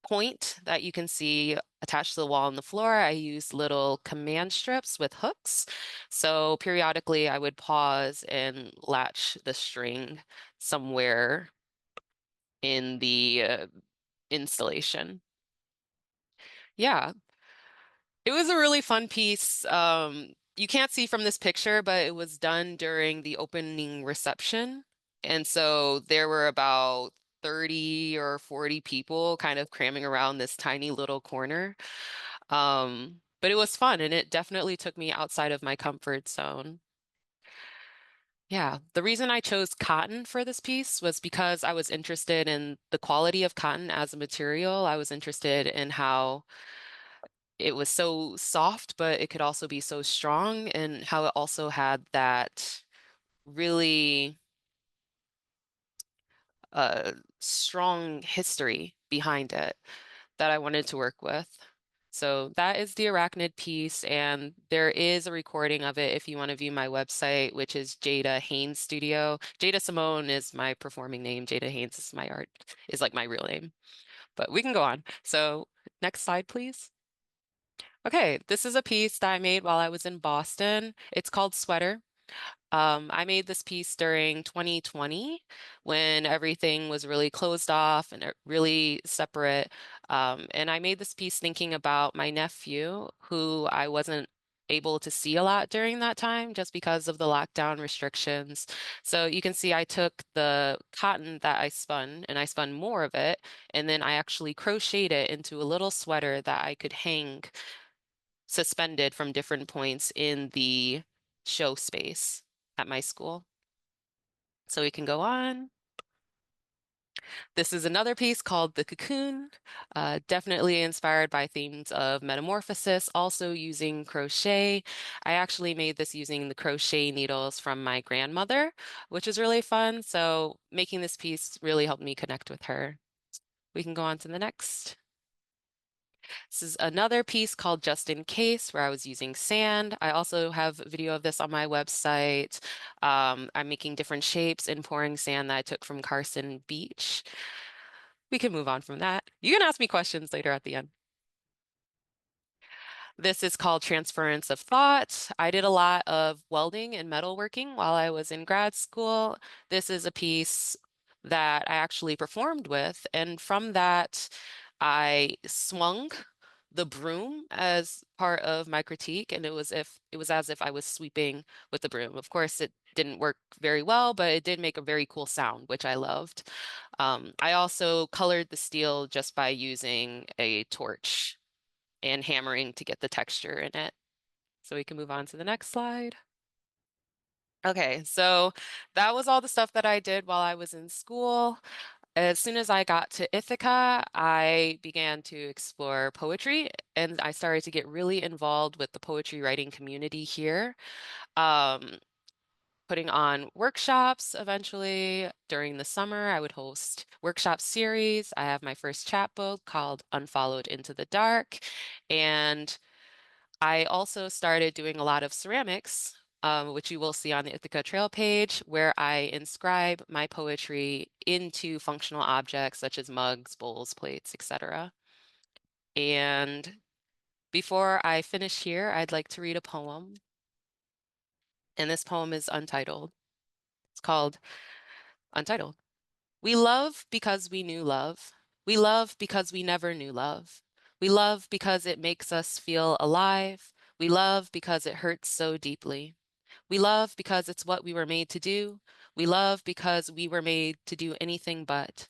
point that you can see attached to the wall and the floor, I use little command strips with hooks. So periodically, I would pause and latch the string somewhere in the installation. Yeah, it was a really fun piece. You can't see from this picture, but it was done during the opening reception. And so there were about 30 or 40 people kind of cramming around this tiny little corner. But it was fun, and it definitely took me outside of my comfort zone. Yeah, the reason I chose cotton for this piece was because I was interested in the quality of cotton as a material. I was interested in how it was so soft, but it could also be so strong, and how it also had that really strong history behind it that I wanted to work with. So that is the Arachnid piece, and there is a recording of it if you want to view my website, which is Jada Haynes Studio. Jada Simone is my performing name. Jada Haynes is my art, is like my real name. But we can go on. So next slide, please. Okay, this is a piece that I made while I was in Boston. It's called Sweater. I made this piece during 2020 when everything was really closed off and really separate. And I made this piece thinking about my nephew, who I wasn't able to see a lot during that time just because of the lockdown restrictions. So you can see I took the cotton that I spun, and I spun more of it, and then I actually crocheted it into a little sweater that I could hang suspended from different points in the show space at my school. So we can go on. This is another piece called The Cocoon, definitely inspired by themes of metamorphosis, also using crochet. I actually made this using the crochet needles from my grandmother, which is really fun. So making this piece really helped me connect with her. We can go on to the next. This is another piece called Just in Case, where I was using sand. I also have a video of this on my website. I'm making different shapes and pouring sand that I took from Carson Beach. We can move on from that. You can ask me questions later at the end. This is called Transference of Thought. I did a lot of welding and metalworking while I was in grad school. This is a piece that I actually performed with, and from that, I swung the broom as part of my critique, and it was as if I was sweeping with the broom. Of course, it didn't work very well, but it did make a very cool sound, which I loved. I also colored the steel just by using a torch and hammering to get the texture in it. So we can move on to the next slide. Okay, so that was all the stuff that I did while I was in school. As soon as I got to Ithaca, I began to explore poetry, and I started to get really involved with the poetry writing community here. Um, Putting on workshops eventually during the summer. I would host workshop series. I have my first chapbook called Unfollowed into the Dark. And I also started doing a lot of ceramics, which you will see on the Ithaca Trail page, where I inscribe my poetry into functional objects such as mugs, bowls, plates, etc. And before I finish here, I'd like to read a poem. And this poem is untitled. It's called Untitled. We love because we knew love. We love because we never knew love. We love because it makes us feel alive. We love because it hurts so deeply. We love because it's what we were made to do. We love because we were made to do anything but.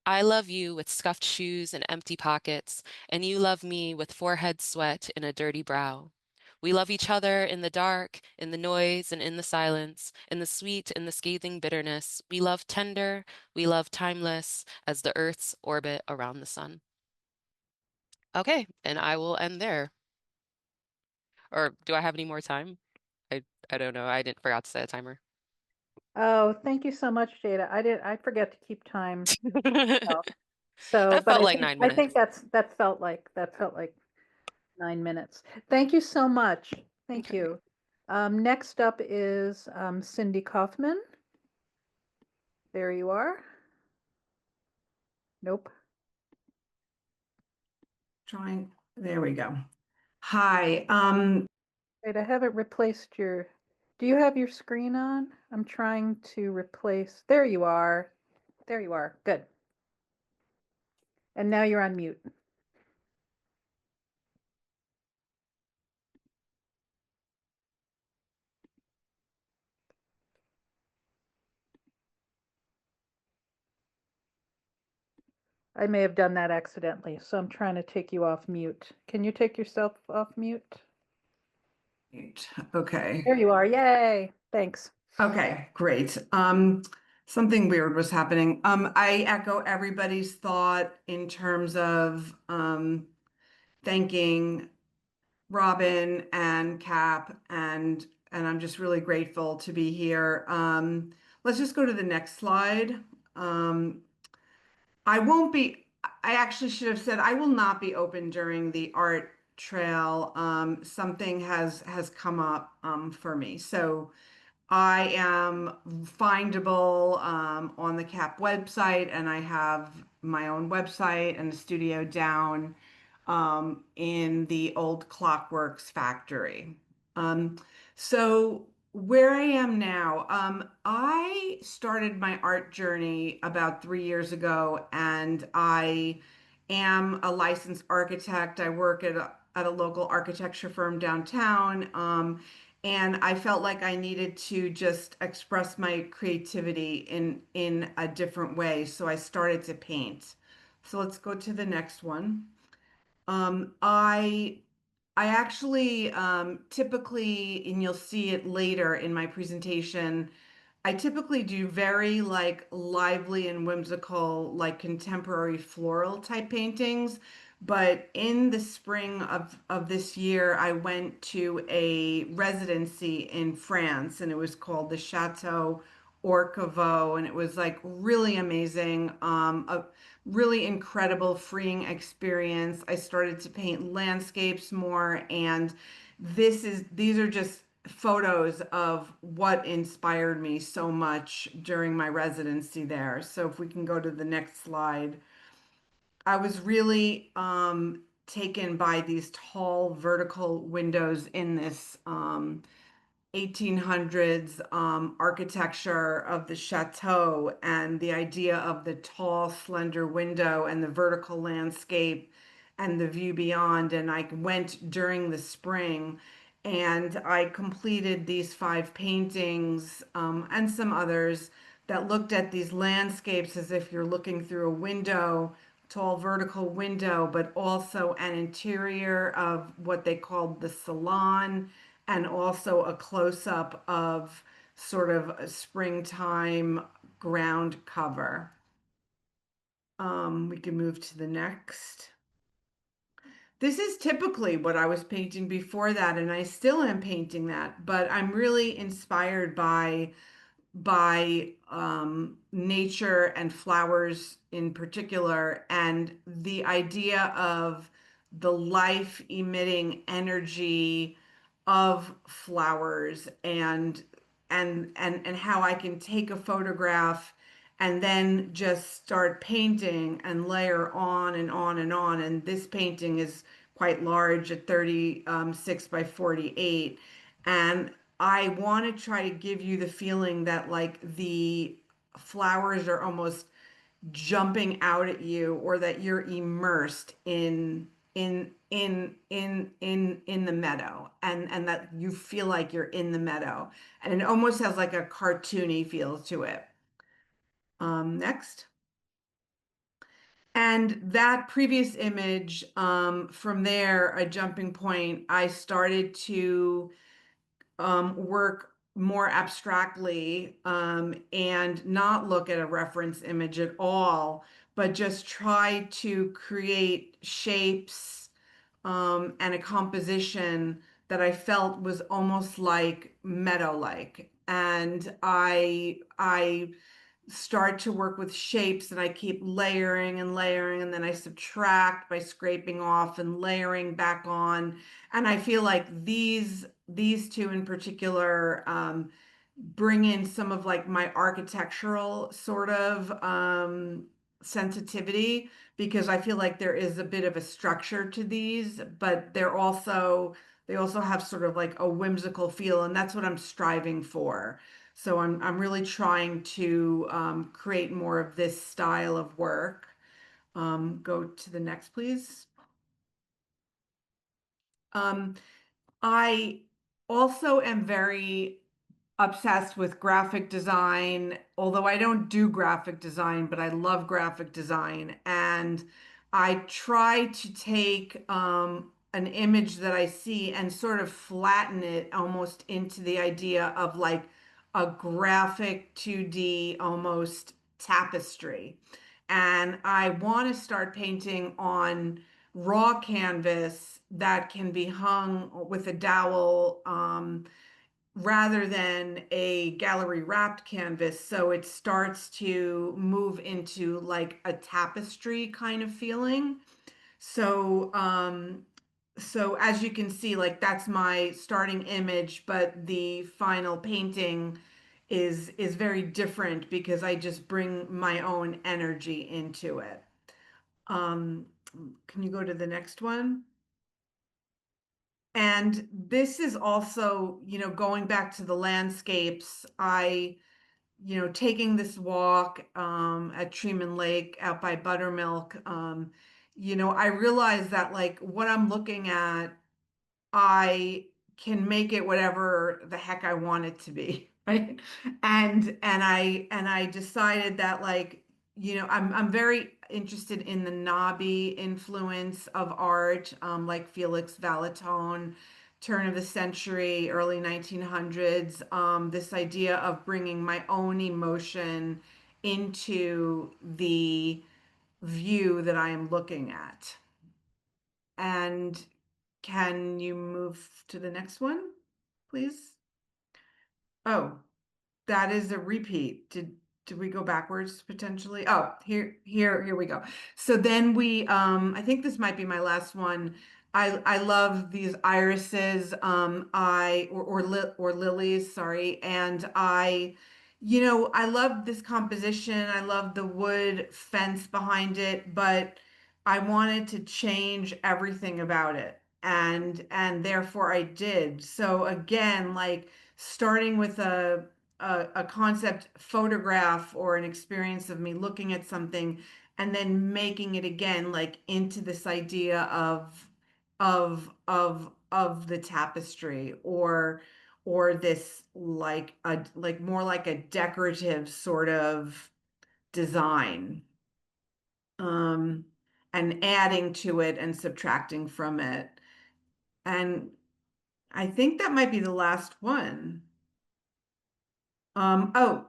I love you with scuffed shoes and empty pockets, and you love me with forehead sweat and a dirty brow. We love each other in the dark, in the noise and in the silence, in the sweet and the scathing bitterness. We love tender, we love timeless as the earth's orbit around the sun. Okay, and I will end there. Or do I have any more time? I don't know. I didn't forgot to set a timer. Oh, thank you so much, Jada. I forget to keep time. So, That but felt like 9 I think minutes. that felt like 9 minutes. Thank you so much. Thank Okay. you. Next up is Cindy Kaufman. There you are. Nope. There we go. Hi. Wait, I haven't replaced your. Do you have your screen on? I'm trying to replace. There you are. There you are. Good. And now you're on mute. I may have done that accidentally, so I'm trying to take you off mute. Can you take yourself off mute? Okay. There you are. Yay. Thanks. Okay, great. Something weird was happening. I echo everybody's thought in terms of thanking Robin and Cap, and I'm just really grateful to be here. Let's just go to the next slide. I won't be, I actually should have said I will not be open during the art trail. Something has come up for me. So I am findable on the CAP website, and I have my own website and a studio down in the old Clockworks factory. Um, so where I am now, I started my art journey about 3 years ago, and I am a licensed architect. I work at a local architecture firm downtown. And I felt like I needed to just express my creativity in a different way. So I started to paint. So let's go to the next one. Um, I I actually typically, and you'll see it later in my presentation, I typically do very like lively and whimsical, like contemporary floral type paintings. But in the spring of this year, I went to a residency in France, and it was called the Chateau Orcavaux, and it was like really amazing, a really incredible, freeing experience. I started to paint landscapes more, and these are just photos of what inspired me so much during my residency there. So if we can go to the next slide. I was really taken by these tall vertical windows in this 1800s architecture of the chateau, and the idea of the tall, slender window and the vertical landscape and the view beyond. And I went during the spring, and I completed these 5 paintings and some others that looked at these landscapes as if you're looking through a window, tall vertical window, but also an interior of what they called the salon, and also a close-up of sort of a springtime ground cover. We can move to the next. This is typically what I was painting before that, and I still am painting that, but I'm really inspired by nature and flowers in particular, and the idea of the life emitting energy of flowers, and how I can take a photograph and then just start painting and layer on and on and on. And this painting is quite large at 36 by 48. And I want to try to give you the feeling that like the flowers are almost jumping out at you, or that you're immersed in the meadow, and that you feel like you're in the meadow, and it almost has like a cartoony feel to it. Next. And that previous image, from there, a jumping point, I started to work more abstractly, and not look at a reference image at all, but just try to create shapes and a composition that I felt was almost like meadow-like. And I start to work with shapes, and I keep layering and layering, and then I subtract by scraping off and layering back on. And I feel like these two in particular bring in some of like my architectural sort of sensitivity, because I feel like there is a bit of a structure to these, but they also have sort of like a whimsical feel, and that's what I'm striving for. So I'm really trying to create more of this style of work. Go to the next, please. I also am very obsessed with graphic design, although I don't do graphic design, but I love graphic design. And I try to take an image that I see and sort of flatten it almost into the idea of like a graphic 2D almost tapestry. And I want to start painting on raw canvas that can be hung with a dowel, rather than a gallery wrapped canvas. So it starts to move into like a tapestry kind of feeling. So, so as you can see, like that's my starting image, but the final painting is very different because I just bring my own energy into it. Can you go to the next one? And this is also, going back to the landscapes, taking this walk at Treeman Lake out by Buttermilk, I realized that like what I'm looking at, I can make it whatever the heck I want it to be, right? And I decided that like, I'm very interested in the knobby influence of art, like Felix Valletone, turn of the century, early 1900s, this idea of bringing my own emotion into the view that I am looking at. And can you move to the next one, please? Oh, that is a repeat. Did we go backwards potentially? Oh, here we go. So then I think this might be my last one. I love these irises, or lilies, sorry. And I love this composition. I love the wood fence behind it, but I wanted to change everything about it. And therefore I did. So again, like starting with a concept photograph or an experience of me looking at something, and then making it again like into this idea of the tapestry, or this like more like a decorative sort of design, um and adding to it and subtracting from it. And I think that might be the last one. Oh,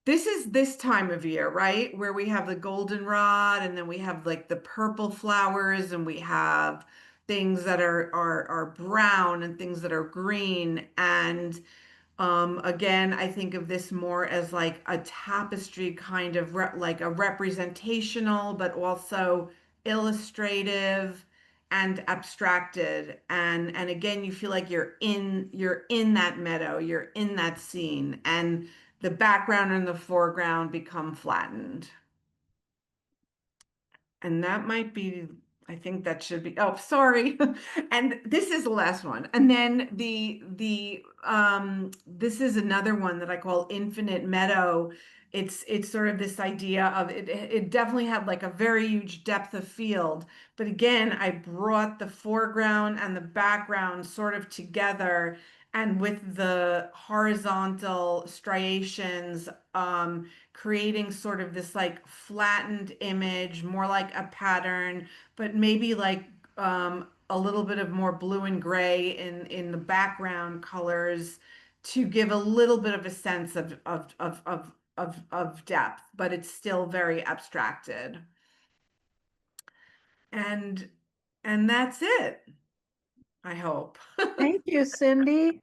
this is this time of year, right? Where we have the goldenrod, and then we have like the purple flowers, and we have things that are brown and things that are green. And again, I think of this more as like a tapestry kind of like a representational, but also illustrative and abstracted. And again, you feel like you're in that meadow, you're in that scene, and the background and the foreground become flattened. And that might be, I think that should be, oh, sorry. And this is the last one. And then this is another one that I call Infinite Meadow. It's sort of this idea of it definitely had like a very huge depth of field. But again, I brought the foreground and the background sort of together, and with the horizontal striations, creating sort of this like flattened image, more like a pattern, but maybe like a little bit of more blue and gray in the background colors, to give a little bit of a sense of depth, but it's still very abstracted. And that's it, I hope. Thank you, Cindy.